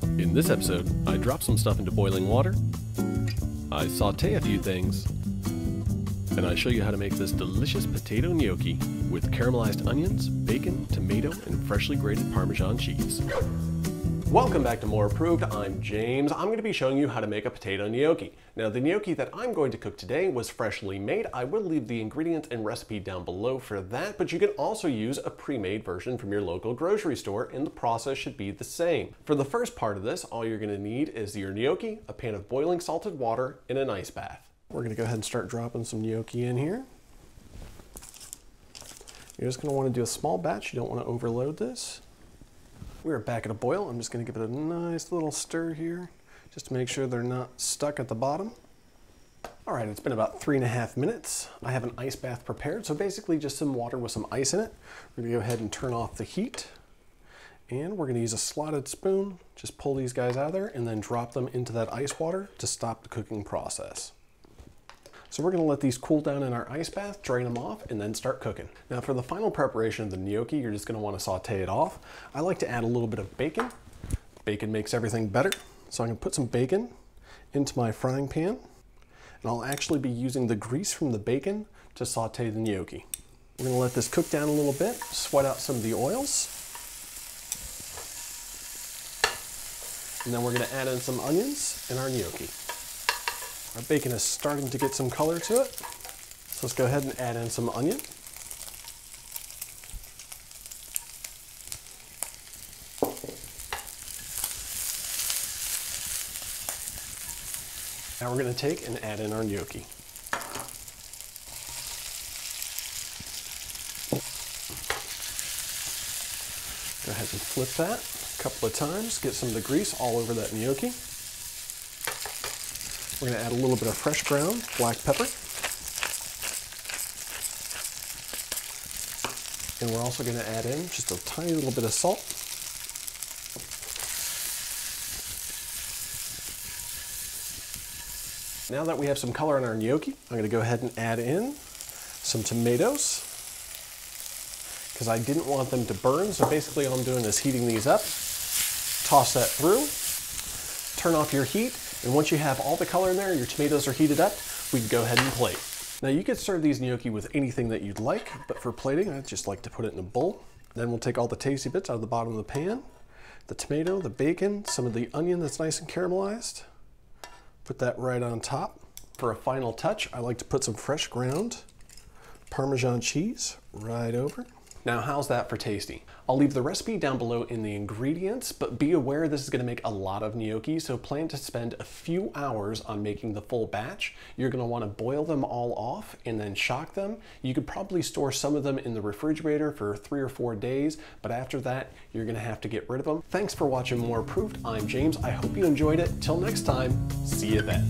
In this episode, I drop some stuff into boiling water, I saute a few things, and I show you how to make this delicious potato gnocchi with caramelized onions, bacon, tomato, and freshly grated Parmesan cheese. Welcome back to More Approved. I'm James. I'm going to be showing you how to make a potato gnocchi. Now, the gnocchi that I'm going to cook today was freshly made. I will leave the ingredients and recipe down below for that, but you can also use a pre-made version from your local grocery store, and the process should be the same. For the first part of this, all you're going to need is your gnocchi, a pan of boiling salted water, and an ice bath. We're going to go ahead and start dropping some gnocchi in here. You're just going to want to do a small batch. You don't want to overload this. We're back at a boil. I'm just going to give it a nice little stir here, just to make sure they're not stuck at the bottom. All right, it's been about 3.5 minutes. I have an ice bath prepared, so basically just some water with some ice in it. We're going to go ahead and turn off the heat, and we're going to use a slotted spoon. Just pull these guys out of there and then drop them into that ice water to stop the cooking process. So we're going to let these cool down in our ice bath, drain them off, and then start cooking. Now for the final preparation of the gnocchi, you're just going to want to saute it off. I like to add a little bit of bacon. Bacon makes everything better. So I'm going to put some bacon into my frying pan, and I'll actually be using the grease from the bacon to saute the gnocchi. We're going to let this cook down a little bit, sweat out some of the oils, and then we're going to add in some onions and our gnocchi. Our bacon is starting to get some color to it, so let's go ahead and add in some onion. Now we're going to take and add in our gnocchi. Go ahead and flip that a couple of times, get some of the grease all over that gnocchi. We're going to add a little bit of fresh ground black pepper. And we're also going to add in just a tiny little bit of salt. Now that we have some color on our gnocchi, I'm going to go ahead and add in some tomatoes, because I didn't want them to burn. So basically all I'm doing is heating these up, toss that through, turn off your heat. And once you have all the color in there, your tomatoes are heated up, we can go ahead and plate. Now you could serve these gnocchi with anything that you'd like, but for plating, I just like to put it in a bowl. Then we'll take all the tasty bits out of the bottom of the pan, the tomato, the bacon, some of the onion that's nice and caramelized. Put that right on top. For a final touch, I like to put some fresh ground Parmesan cheese right over. Now, how's that for tasty? I'll leave the recipe down below in the ingredients, but be aware this is going to make a lot of gnocchi, so plan to spend a few hours on making the full batch. You're going to want to boil them all off and then shock them. You could probably store some of them in the refrigerator for 3 or 4 days, but after that, you're going to have to get rid of them. Thanks for watching More Approved. I'm James. I hope you enjoyed it. Till next time, see you then.